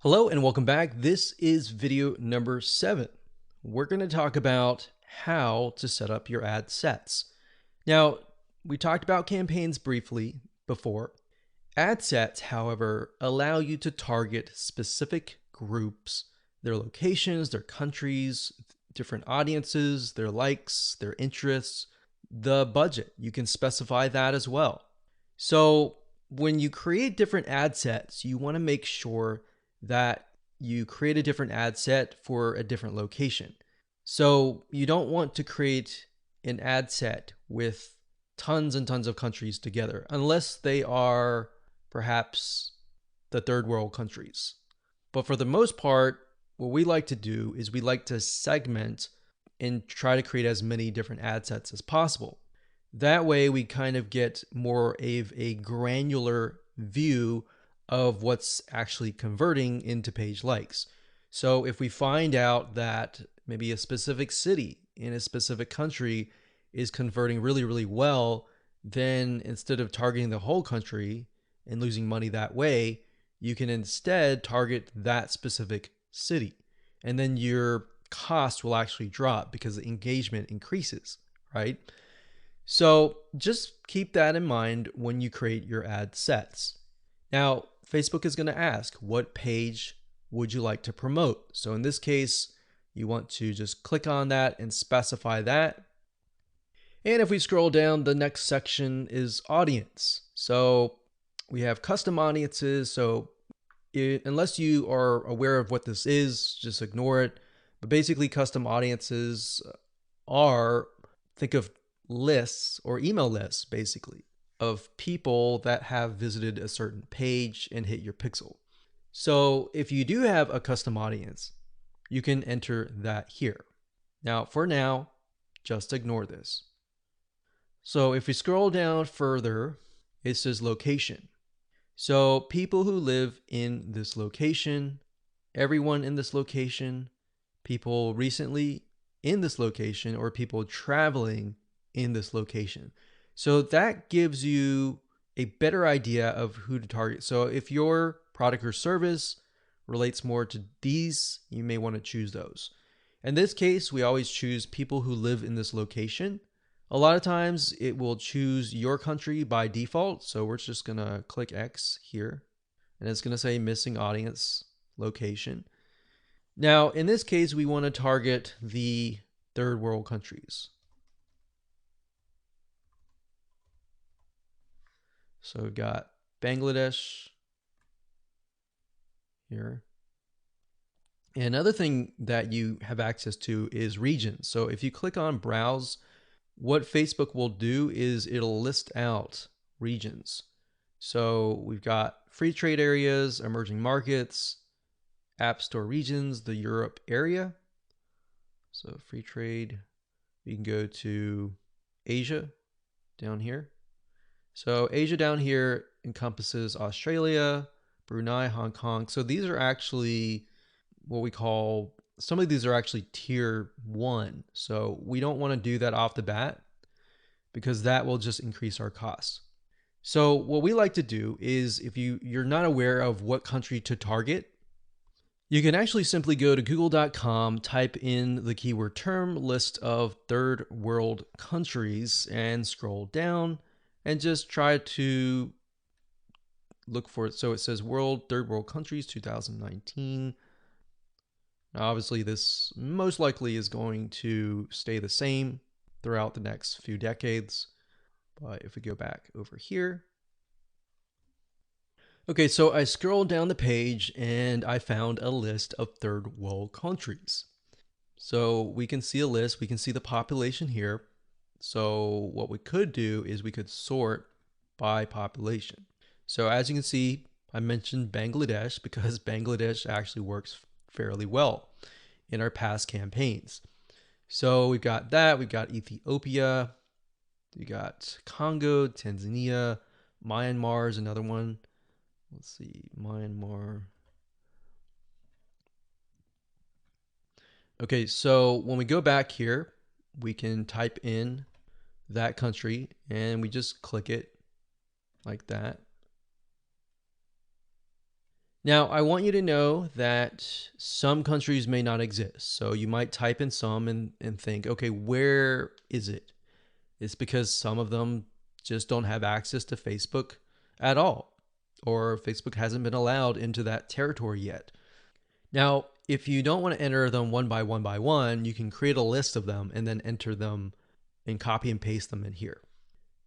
Hello and welcome back. This is video number 7. We're going to talk about how to set up your ad sets. Now, we talked about campaigns briefly before. Ad sets, however, allow you to target specific groups, their locations, their countries, different audiences, their likes, their interests, the budget. You can specify that as well. So when you create different ad sets, you want to make sure that you create a different ad set for a different location. So you don't want to create an ad set with tons and tons of countries together, unless they are perhaps the third world countries. But for the most part, what we like to do is we like to segment and try to create as many different ad sets as possible. That way we kind of get more of a granular view of what's actually converting into page likes. So if we find out that maybe a specific city in a specific country is converting really, really well, then instead of targeting the whole country and losing money that way, you can instead target that specific city. And then your cost will actually drop because the engagement increases, right? So just keep that in mind when you create your ad sets. Now, Facebook is going to ask, what page would you like to promote? So in this case, you want to just click on that and specify that. And if we scroll down, the next section is audience. So we have custom audiences. So unless you are aware of what this is, just ignore it. But basically, custom audiences are, think of lists or email lists, basically, of people that have visited a certain page and hit your pixel. So if you do have a custom audience, you can enter that here. Now, for now, just ignore this. So if we scroll down further, it says location. So people who live in this location, everyone in this location, people recently in this location, or people traveling in this location. So that gives you a better idea of who to target. So if your product or service relates more to these, you may want to choose those. In this case, we always choose people who live in this location. A lot of times it will choose your country by default. So we're just going to click X here and it's going to say missing audience location. Now, in this case, we want to target the third world countries. So we've got Bangladesh here. And another thing that you have access to is regions. So if you click on browse, what Facebook will do is it'll list out regions. So we've got free trade areas, emerging markets, app store regions, the Europe area. So free trade, you can go to Asia down here. So Asia down here encompasses Australia, Brunei, Hong Kong. So these are actually what we call, some of these are actually tier 1. So we don't want to do that off the bat because that will just increase our costs. So what we like to do is, if you're not aware of what country to target, you can actually simply go to google.com, type in the keyword term, list of third world countries, and scroll down and just try to look for it. So it says third world countries 2019. Now, obviously this most likely is going to stay the same throughout the next few decades. But if we go back over here. Okay, so I scrolled down the page and I found a list of third world countries. So we can see a list, we can see the population here. So what we could do is we could sort by population. So as you can see, I mentioned Bangladesh because Bangladesh actually works fairly well in our past campaigns. So we've got that, we've got Ethiopia, we got Congo, Tanzania, Myanmar is another one. Let's see, Myanmar. Okay, so when we go back here, we can type in that country and we just click it like that. Now, I want you to know that some countries may not exist. So you might type in some and think, okay, where is it? It's because some of them just don't have access to Facebook at all, or Facebook hasn't been allowed into that territory yet. Now, if you don't want to enter them one by one by one, you can create a list of them and then enter them and copy and paste them in here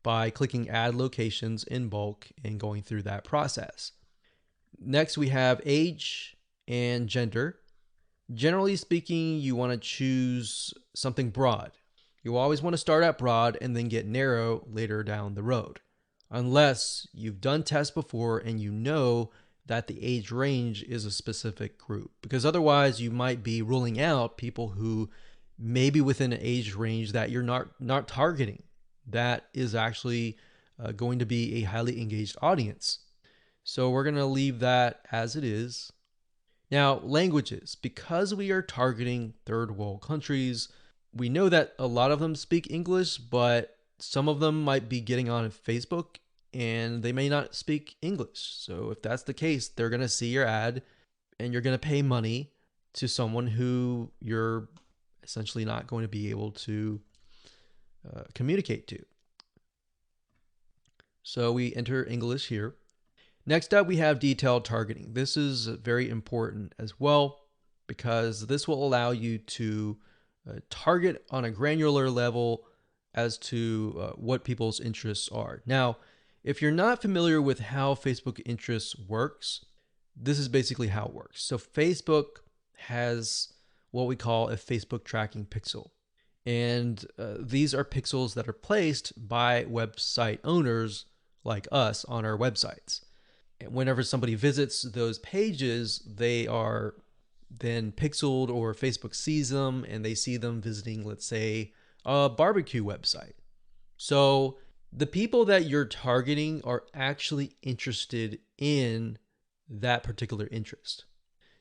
by clicking add locations in bulk and going through that process. Next, we have age and gender. Generally speaking, you want to choose something broad. You always want to start out broad and then get narrow later down the road, unless you've done tests before and you know that the age range is a specific group, because otherwise you might be ruling out people who may be within an age range that you're not targeting. That is actually going to be a highly engaged audience. So we're going to leave that as it is. Now, languages. Because we are targeting third world countries, we know that a lot of them speak English, but some of them might be getting on Facebook and they may not speak English. So if that's the case, they're going to see your ad and you're going to pay money to someone who you're essentially not going to be able to communicate to. So we enter English here. Next up, we have detailed targeting. This is very important as well because this will allow you to target on a granular level as to what people's interests are. Now, if you're not familiar with how Facebook interests works, this is basically how it works. So Facebook has what we call a Facebook tracking pixel. And these are pixels that are placed by website owners like us on our websites. And whenever somebody visits those pages, they are then pixeled, or Facebook sees them and they see them visiting, let's say, a barbecue website. So the people that you're targeting are actually interested in that particular interest.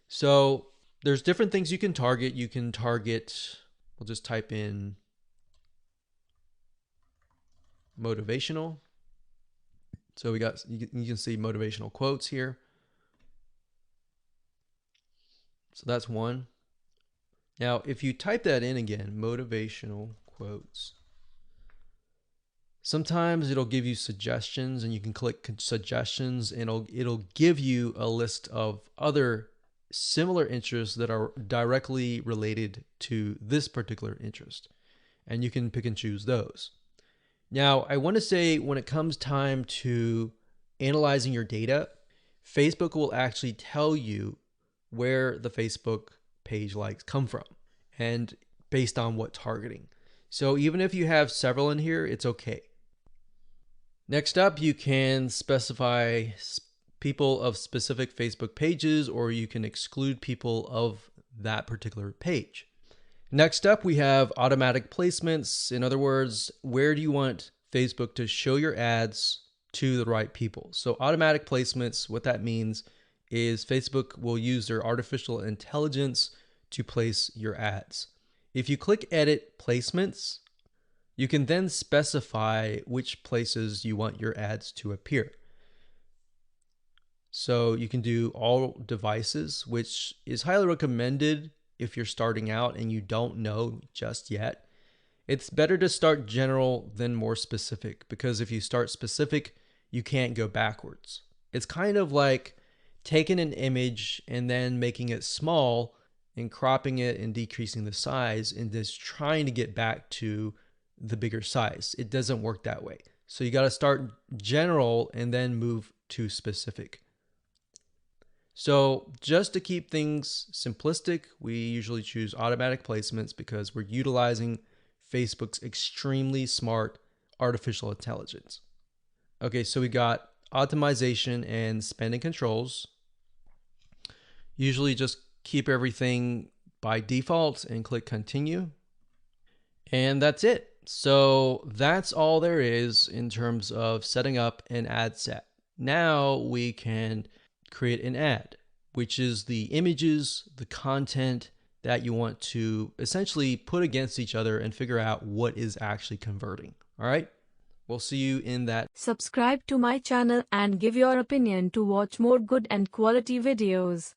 So there's different things you can target. You can target, we'll just type in motivational. So we got, you can see motivational quotes here. So that's one. Now, if you type that in again, motivational quotes, sometimes it'll give you suggestions and you can click suggestions and it'll give you a list of other similar interests that are directly related to this particular interest. And you can pick and choose those. Now, I want to say when it comes time to analyzing your data, Facebook will actually tell you where the Facebook page likes come from and based on what targeting. So even if you have several in here, it's okay. Next up, you can specify people of specific Facebook pages, or you can exclude people of that particular page. Next up, we have automatic placements. In other words, where do you want Facebook to show your ads to the right people? So automatic placements, what that means is Facebook will use their artificial intelligence to place your ads. If you click edit placements, you can then specify which places you want your ads to appear. So you can do all devices, which is highly recommended if you're starting out and you don't know just yet. It's better to start general than more specific, because if you start specific, you can't go backwards. It's kind of like taking an image and then making it small and cropping it and decreasing the size and just trying to get back to the bigger size. It doesn't work that way. So you got to start general and then move to specific. So just to keep things simplistic, we usually choose automatic placements because we're utilizing Facebook's extremely smart artificial intelligence. Okay, so we got optimization and spending controls. Usually just keep everything by default and click continue. And that's it. So that's all there is in terms of setting up an ad set. Now we can create an ad, which is the images, the content that you want to essentially put against each other and figure out what is actually converting. All right. We'll see you in that. Subscribe to my channel and give your opinion to watch more good and quality videos.